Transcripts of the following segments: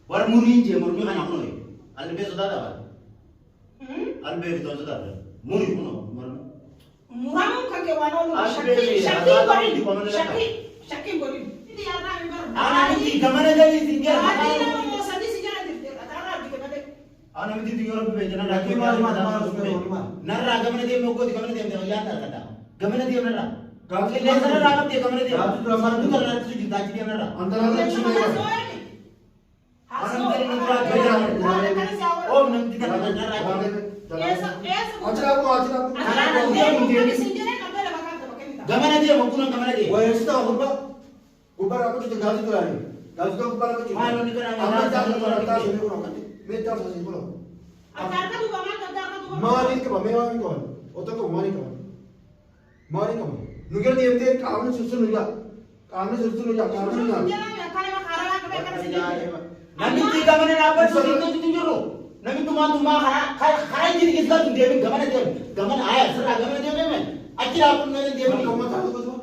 War muri je muri kan aku nih. Albe sudah ada. Albe itu sudah ada. Muri kuno. Muramu kage wano Shaki bori. Ini arah memang. Anak ini kemana jadi tinggal? Ini mau sandi sejarah di antara di kemana? Anak ini tinggal di mana? Lagi Nara kemana dia mau kau di kemana dia mau jalan kata. Kemana dia nara? Kau ini nara rapat dia kemana dia? Itu karena itu juta dia nara. Antara lain cuma. Oh, nanti kita akan nara. Gamana dia mau pulang gamana dia. Wah, sudah Gubbar aku tuh gaji tuh lagi. Gaji tuh gubbar aku cuma. Malu nih kan Ambil jalan orang tahu ini kurang kan. Meter saja kurang. Agar tuh bagaimana? Mari ke mana? Mari ke mana? Otak ke mari ke mana? Mari ke mana? Nunggu dia nanti kamu susun nunggu. Kamu susun nunggu. Kamu susun nunggu. Nanti tiga mana dapat susun itu tunjuk. Nanti tuma kaya jadi kita tuh dia gamana dia. Gamana ayah serah gamana dia memang. Akhirnya aku nanti dia. Kamu tahu tu?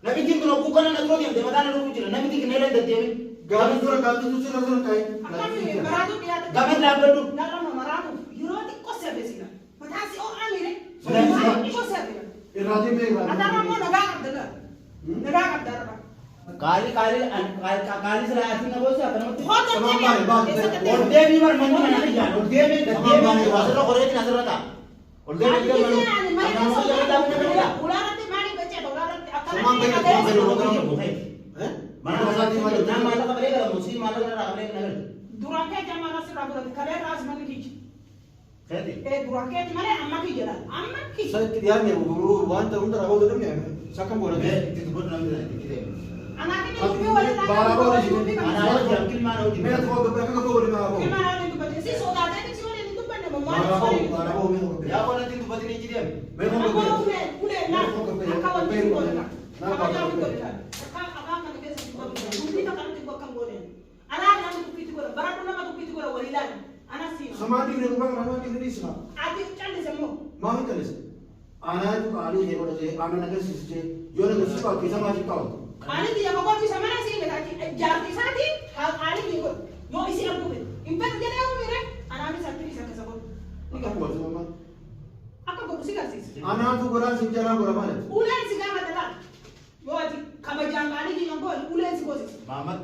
Nabi tin kalau bukan anak roh dia, dia mana roh bukan. Nabi tin kenal ada dia. Gaji susun kai. Akan meratu dia. Gamen dapat tu. Nara meratu. Euro di kosnya besina. Matasi oh amire. Sudah. Kosnya besina. Iradi me. Atara mau negara dulu. Negara dulu. Kali selah asing nggak bosnya. Hotel dia ni mar mandi mana dia. Dia ni asal korek ni asal rata. Dia ni dia mana. Nama saya dah punya dia. Ular nanti mari baca ular nanti akan. Mana masih mana? Nama mana kabar dia? Muslim mana kabar dia? Durangke zaman nasi rabu kalian ras mana kicik. Kedi. Durangke mana amma kijera. Amma kicik. Saya tidak ni uru wan tu untuk ragu tu ni. Sakam boleh. Itu buat nama dia. Anak ini ubi wala na. Barabar ni. Anak jangkil mana? Mereka tu berapa boleh barabar. Gimana itu baca sih soda ada sih orang itu pada mama. Barabar mereka. Ya kalau nanti tu buat ini jadi. Mereka Aku berapa? udah nah. Akawan itu boleh. Akawan itu boleh. Akawan kan kita sih boleh. Kita kan kita kan boleh. Anak itu kita boleh. Barat nama tu kita boleh walilan. Anak sih. Sama di rumah mana di sini semua. Adik candi semua. Mau itu les. Anak itu kali dia boleh je. Anak nak sih. Jodoh mesti kau bisa masih kau. Ali dia bawa bisa mana sih mereka jadi sati hal Ali ikut yo isi aku bet impen dia aku mire anak ini satu bisa kesebut Apa buat semua? aku baru sih kasih Anak tu berapa sejarah berapa mana? ulen sih gak ada yo ati kabajang Ali di ngomong ulen sih bos Mamat.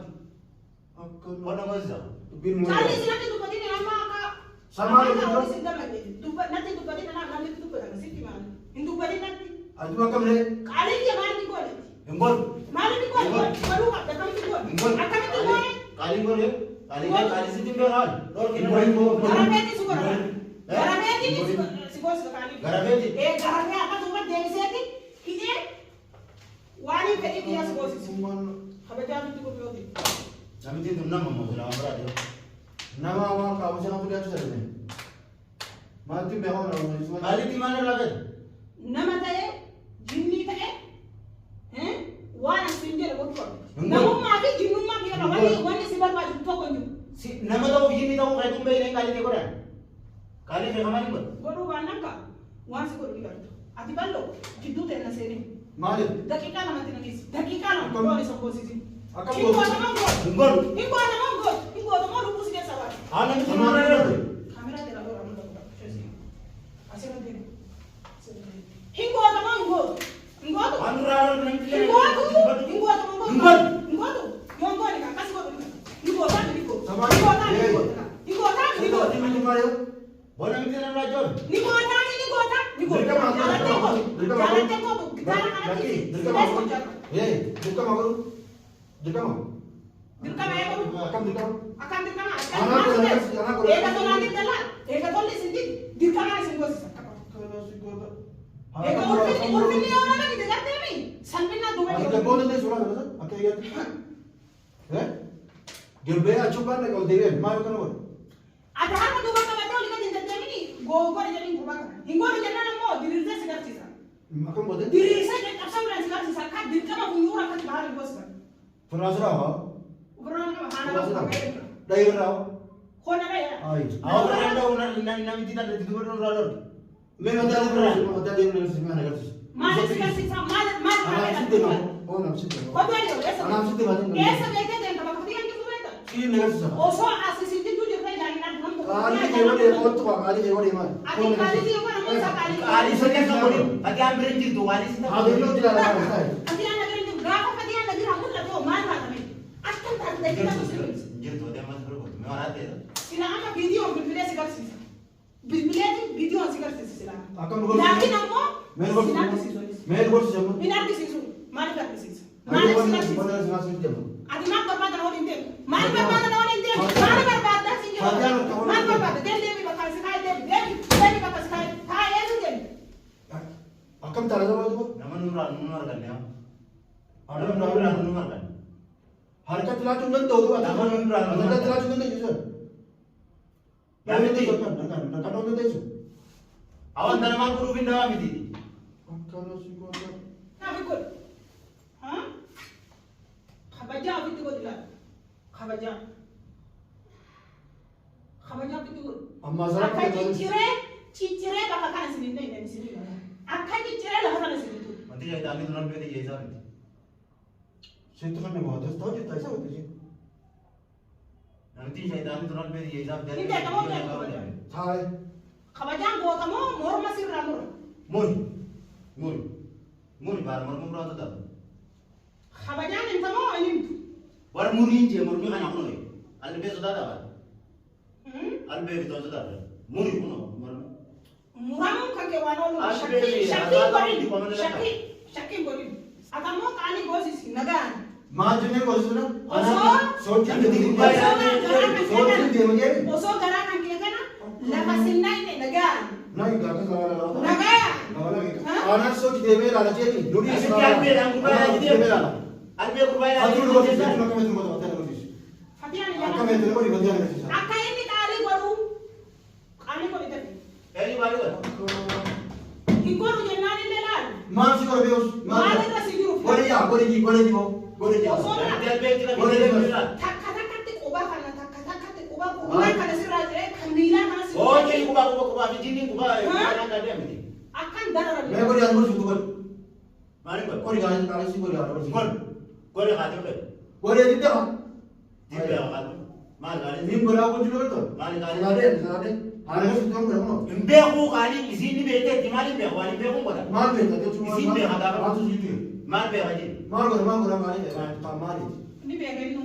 Mana masa? Bin mulai. kali sih nanti tuh ini nama kak Sama ada juga juga. sih gak lagi tuh nanti tuh ini nanti tuh pada sih gimana itu pada nanti Aju macam ni. kali dia mana di gol Embol. mana di gol baru ada kami di gol Embol. akan itu gol Kali boleh. Kali sih timbel hal. Lor kita Garabeti suka Garabeti ni si bos sekali. Garabeti. Garabeti apa tuh kan dia sih ini wani pedi dia si bos. Semua Habis itu aku tuh peloti. Kami itu nama mau sudah ambil dia. nama awak kau jangan punya cerita ni. Mati memang orang ni semua. Kali di mana lagi? Nama saya Jimmy saya. Wana sinjel botol. Nama mati Jimmy mati ya wani si bapak itu kok ni. Si nama tahu begini tahu kayak tumbe ini kali dia koran. Kali dia kemana pun? Baru mana kak? Wana si baru bilang. Ati ballo jidu tena sini. Mari. Dakika nama tinagis. Dakika nama gol isang posisi. Akan Hingo buat. sama gol. Embol. Hingo sama gol. Hingo sama lupus dia sabar. Anak itu Sama mana ada. lagi? Kamera dia lalu ramu dah. Asal nanti. Hingo sama gol. Hingo tu. Anu raral nanti. Hingo tu. Hingo sama gol. Embol. Hingo tu. Yang gol ni kan kasih gol ni. Hingo tak Hingo. Sama. Hingo tak Hingo. Hingo tak Hingo. Ini mana? Bola itu nama rajon. Hingo tak Hingo tak Hingo. Mereka makan. Jalan tengok. Mereka Jalan makan. tengok tu. Jalan kanan Lagi. kiri. Mereka makan. Mereka makan. Mereka makan. Dirka mai ko. Akan mereka. Akan dirka ma. Anak ko anak ko. Eka to nanti telan. Eka to li sindi. Dirka ma sindi bos. Eka urfini orang lagi dengar temi. Sanpina dua Ada ni. boleh deh surat ada. Apa ya? Gerbe acu kan kalau dewe malu kan boleh. Ada apa dua kata tahu lihat dengar temi ni. Go jadi ngubah. Hinggo jadi nama mo dirirsa segar sisa. Akan boleh. Dirirsa jadi kapsa udah segar sisa. Kat dirka ma punya orang kat bahar bos kan. Terasa apa? Uberan ka hana ba. Dari berapa? Kona na ya. Ay. Awak ada nami kita ada di gubernur raral. Memang ada berapa? Ada yang nasi mana kan? Mana segar sisa. Mana Anak situ mah. Oh, anak situ. Kau tu ada. Anak situ mah. Esa bete den ka ba kutiyan ki tu beta. Kini negas sama. Osoo asisitti tu jirtee daa'imman kun Kali keewwan deemaa tu kali keewwan deemaa. Ati kaalii ti yookaan ammoo isaa kaalii. Kaalii isa keessa godhe fakkii bireen jirtu kaalii isa Habilio jira la kasa. Ati ana gara jiru gaafa fadii ana jira mul'atu maal baatame. Akkan taatee jira muslimiin. jirtu deemaa jiru mee waraatee Sila amma viidiyoo bilbilee si garsiisa. Bilbileetiin viidiyoo si garsiisa sila. Akkam nu godhu. Laakiin ammoo Meen sin argisiisu. godhu. Hin argisiisu. Maaliif argisiisa? Ani Maaliif wani sin argisiisa? wani sinasa jema. Ati maal barbaada na waliin deemu? Maal barbaada na waliin deemu? Maal barbaada sin jiru? Maal barbaada? Deemi bakka si kaayee deemi bakka si kaayee kaayee si deemi. Akkam taala sama tu. nama nu arganne ada nu arganne Harkat telacun dan tahu tu. Nama nu arganne Harkat telacun dan tahu tu. Ya, mesti. Nak tahu tu. awan tanaman guru pindah miti Kalau si kau Nabi kun. Ha? Kabaja bitti kun la. Kabaja. Kabaja bitti kun. amma zara Akka cicciree bakka kana sinin dha inni sinin dha. Akka cicciree lafa kana sinin tu. nanti jadi tadi tunan beda jadi sama Saya tu kan memang ada tahu je tak sah tu je. nanti jadi tadi tunan beda jadi sama Ini dia, kamu dia. Thai. Kabajaan goota moo morma sirraa mura? muri bar mur berapa tu Kabajaan himta moo hin himtu? war muri je muri kan aku nih albe sudah ada albe itu sudah ada muri kuno Muramuun kan kee waan oolu Albeebi, shakkiin godhin. Ati ammoo qaanii goosisi nagaan. Maal jennee goosisuna? Osoo garaa kan kee kana lafa sinnaa inni nagaan. Nai gaafa gaala. Nagaan. Aanaan sochi deemee ilaala jeeti. Nuni Asitti albee dhaan gubbaa deemee ilaala. albee gubbaa Fatuu nu gootisi. Fatuu akka meetu goota ta'e gootisi. Fatiyaan Akka meetu gooti gooti agarsiisa. akka inni qaalii godhu qaalii godhi tafi. Eli baru kan Hin godhu jennaan illee laal. Maal si godha beekus? Maal irra si jiru? Godhe yaa godhe jii godhe jii moo godhe jii. Osoo nanti albee kita Boleh, bisa boleh. bisa takka takkatti qubaa kana takka takkatti qubaa qubaa kana sirraa jiree kan miilaa kana si. oh jadi kubah biji ni kubah mana ada miti Akkan darara. Mee godhe yaa godhe godhe. mana kau Godhe yaa godhe si godhe yaa godhe. kau dia kata apa Godhe jidde haa. dia dia kata mana kali Niin godhaa godhe jiru godhe. mana kali Saadee saadee. Haala kasi ta'uu godhe kunoo. Mbeku kali izini bete timali mbeku wali mbeku ngoda Maal beekta jechuun Isin beekaa gaafa. maaltu sitti jiru. mal be haji Maal godha maali beekaa maali. Ni beeka innu.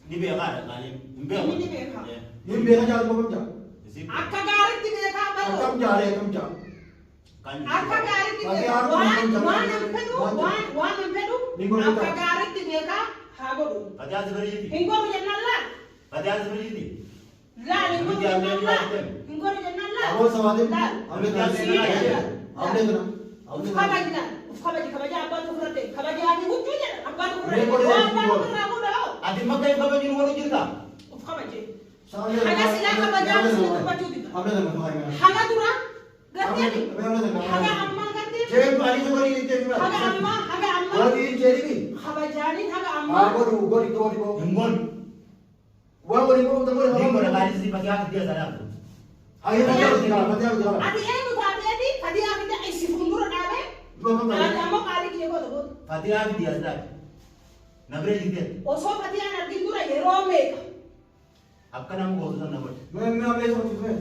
ni be kala kali mbeku Ni beeka. Niin beekaa jaal boqom jaa. Akka gaariitti beekaa balu. Akkam jaalee akkam jaa. kan Akka gaariitti Ati beekaa haala waan kun waan kan hin fedhu waan- waan hin fedhu Ni godhu akka ta'a. gaariitti beekaa haa godhu. ati as beri jadi Hin godhu jennaan laal. ati as beri jadi Laal hin godhu jennaan laal. Hin godhu jennaan laal. Aboo sawaadee. Laal. Ablee Ati as beri jadi Ablee kana. Uf kabaji laal. Uf kabaji abbaan fudhate. Kabaji ati huccuu jedha abbaan Mee fudhate. godhu Waa jechuun abbaan godhu. fudhate godha. ati makai kau baju walu jirta Uf kabaji. Saadee. Haga silaa kabajaa sirriitti dubbachuu dida. Ablee kana tuhaa himee. Haga dura garteeti. Ablee kana. Haga ammaa garteeti. Jeen ani tu godhi jechuun himee. Haga ammaa. Godhi jechuun. Kabajaaniin haga Haa ammaa. godhu godhi godhi godhi. Engon, Waan godhi godhu ta'uu ni godhi. ngoda kali sih pakai hati dia sadar. Ayo fatiyyaa jala fatiyyaa jala. Ati eenyu taateeti fadii hafite isi fuuldura dhaabee. Ati ammoo qaalii kiyya godha godha. Pakai hati dia sadar. Nabre jadi. Osoo fatiyaan argin dura yeroo meeqa. Apa nama kau tu nama? Mee ablee sooti mee.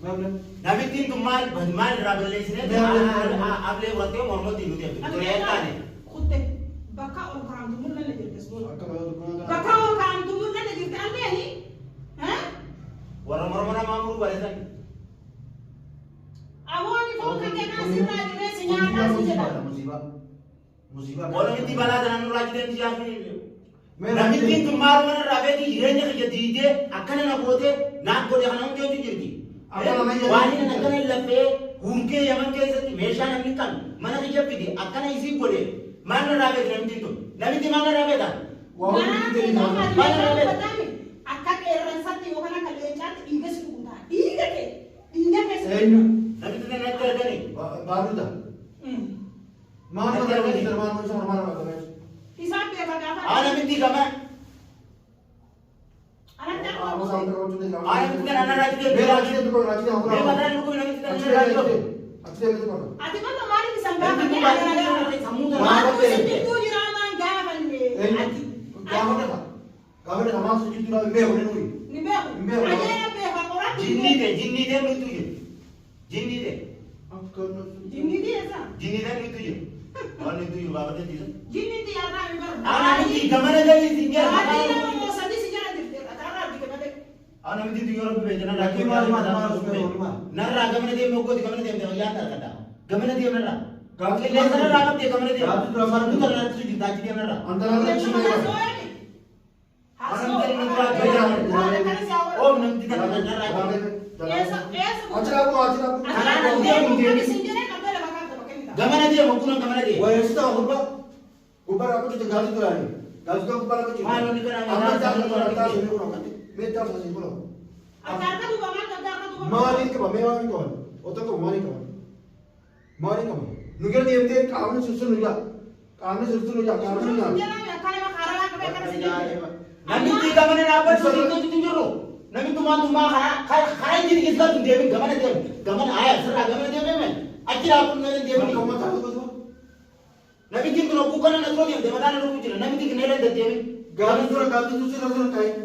Mee ablee. Nabi tin tu mal rabel sini. Able waktu mormon tin dia. Ati Tu ya kan? kutte bakka ol kaa'amtu mul'anna jirtes godha. Akka baay'atu kana. Bakka ol kaa'amtu mul'anna jirte albeeni. Orang mormon nama muru barisan. Awooni foon kan kennaa sirraa jiree si nyaataa si jedha. Musiibaa. Musiibaa. Orang itu balada nanu lagi dan dia ni. Mee Nabi tin tu mal mana rabe di jirenya kerja di akan nak bote nak bote hanam dia tu jadi. Apa namanya? Wani nak kena lepe hunke yaman ke sati mesha nabi kan mana kerja pidi akan isi bote mana rabe nabi tin tu nabi tin mana rabe dah. Waan Nyaanni itti nama deemaa. dhiiga uffatame akka qeerransatti yookaan akka leencaatti dhiiga si dhugutaa. Dhiiga kee si Eenyu? Nabi tin nak kerja ni. Baaluudha. Maal nama godhi maal nama isa maal nama godhi. Isaan beeka gaafa. Nabi tin kama. Anatti Apa akka sama terus tu dia. Nabi tin anak lagi dia. Mee raajii tu kau raajii aku. Dia mana lu kau nabi tin anak Achi lagi. achi itu kau. ati mana maaliif isaan Nabi gaafa tin balik ni samudra. Maal sittuu jiraamaan gaafanne ati. Gaafa dha. Kami nak masuk situ dah imbe boleh nui. Ni beku. Imbe boleh. Aja na beku orang. jinni de lu tuje jinni de Jinni dia sa. jinni de lu tuje और lu tuje बाबा de tuje Jinni dia na imbar. ana ni gamana de singa Adi na mo sadi si jana dirte. Atara di kana de. ana mi di Europe भेजना Laki mas उसके होली मार. नर रा गमने दे मोको गमने दे याद करता गमने दे नर Gaji ले सर रागम दे गमने दे Gaji tu ramai तू करना तू जिता जी नर Antara lain sini. Orang dari negara beda. Oh, nanti kita nggak nara. Ajar aku. Gamana dia, mau kurang gamana dia. Wah, itu aku lupa. Kubar aku tu gaji tu lagi. Gaji tu kubar aku. Mana ni kan? Apa jalan tu ada sini kurang kan? Meter sahaja kurang. Mari ke mana? Mari ke mana? Otak tu mari ke mana? Mari ke mana? Nuker dia tu kamu susun nuja. Kamu susun nuja. Kamu nuja. Nanti di gamana apa tu itu juru. Nanti tu mah hari ini kita tu dia gamana dia. Gamana ayah serah gamana dia memang. Akhir aku nanti dia. Kamu tahu tu? Nanti kita nak bukan nak terus dia. Mana nak bukan? Nanti kita nela dia. Gaji tu susun kai.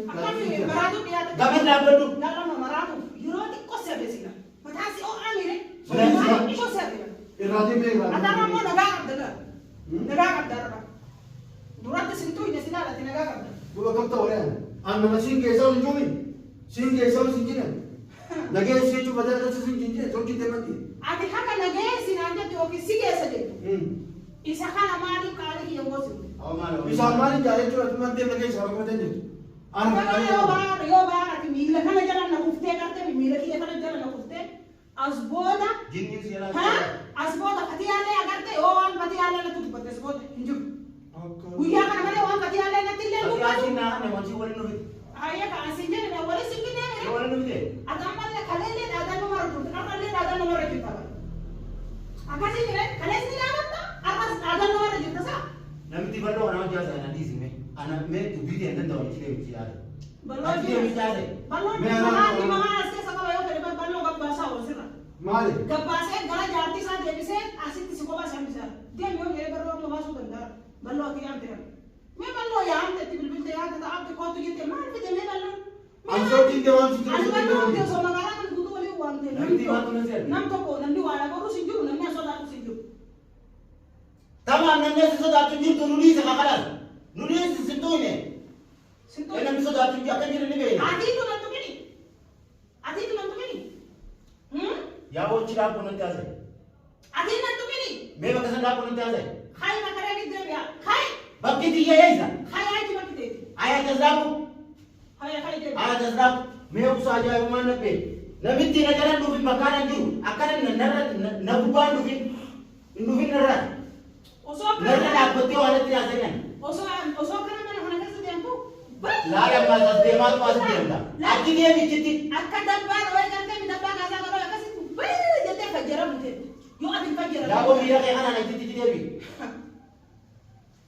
Gamana apa tu? Iradi me iradi. Atara mo nagaganda. Durante sinto ina sinala tinagaganda. Dua kata orang. Anda masih kesal jumi. Sing kesal sinjine. Lagi sih tu baca tu sinjine. Jom kita mati. Ati haka nagesi nanja ti ofisi gesa de. Isa kana mali kali ki yongosi. Bisa mari jari tu tu mati lagi sama macam ni. Yo ba ati mila kana jalan na kufte karte mila ki kana jalan na kufte. Asboda. Jinni siapa? Ha? Asboda fatiyale agarte o an fatiyale na tu pate asboda. Injuk. Uya kana mane o an fatiyale na tille lu pa. Kasi na ne wanci wala nubi. Aya ka asinje na wala singine ne. Wala nubi de. Adamale khalele adanu maru. Akale adanu maru kita. Akasi ne khales ni lamata. Akas adanu maru kita sa. Nanti baru orang jasa nanti sini. Anak me tu bidi enten tahu ni dia bicara. Balon dia bicara. Balon di mana aske sakawa yo kare balon gabbasa wasira. Mari. Gabbase gara jarti sa debise asit siko ba samisa. Dia yo mere baro mo basu banda. Ballo ti ante. Me ballo ya ante ti bilbil te ante ta ante ko tu yete mar te me ballo. Answer ti dewan ti Ballo te so magara kan dudu wali wante. Nanti waktu nanti. Nam to ko nandi wala ko sinju namnya so da sinju. Tama nanti sesuatu tu jur tu nulis sekalan. Nulis sesuatu ini. Sinto. Nanti sesuatu tu akan jadi ni be. Ati tu nanti kini. Ya वो चिराग को नंते आसे. Ati nanti kini. मैं बकसन राग को नंते आसे. Khai makare ki de ya. Khai. Bakti दिया है ऐसा. Khai ai ti bakti de. आया जज़राबु. Khai de. आया जज़राब. मैं उस आजा उमान पे. Nabi tina jalan dufin makanan juru. Akan nabuban dufin nara. Oso Nara nak betul ada tidak segan. oso kana mana hana kasi tempo. Laga masas demal pas dia. Aki dia biciti. Akka dabba roy kan mi dabba kaza ko kasi jete fajara mute. Yo adin fajara. Ya वो मेरा क्या खाना नहीं चिति dia bi.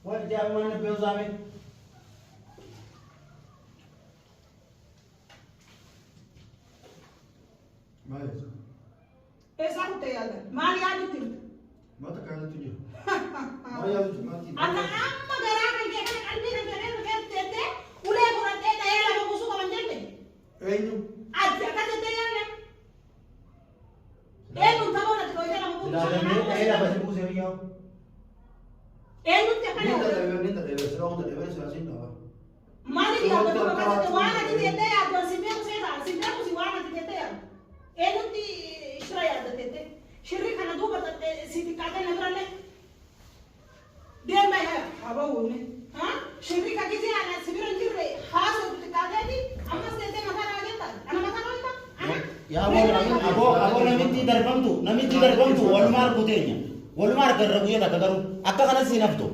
Wah dia mana beuzame. Mari. Esa hute yalda. Mali adu tir. Mata kaya tuju. Mari aja tu mati. Ata amma gara kan ke kan kalbi na kare ke tete ule ko na tete yala ko kusu ko manjete. Enyu. Aja ka tete yala. Enu tabo na ko yala ko kusu. Era basi puse yo. Enu te kana. Ni tak debe, serang tak debe, serang sini dah. Mali dia ko ka tete wana ti tete ya do simbe ko si wana ti tete ya. Enu ti shraya da tete. Shirri kana do ba tete siti ka ta nagrale. Dia mai ha aba wone. Ha? Shirri ka kisi ana sibiran jirre. Khas ko ka ta di amma tete makara ageta. Ana makara ita. Ya abo namiti darbam tu. Walmar kutenya. Walmar kerja ya tak karu. Akka kana sinap tu.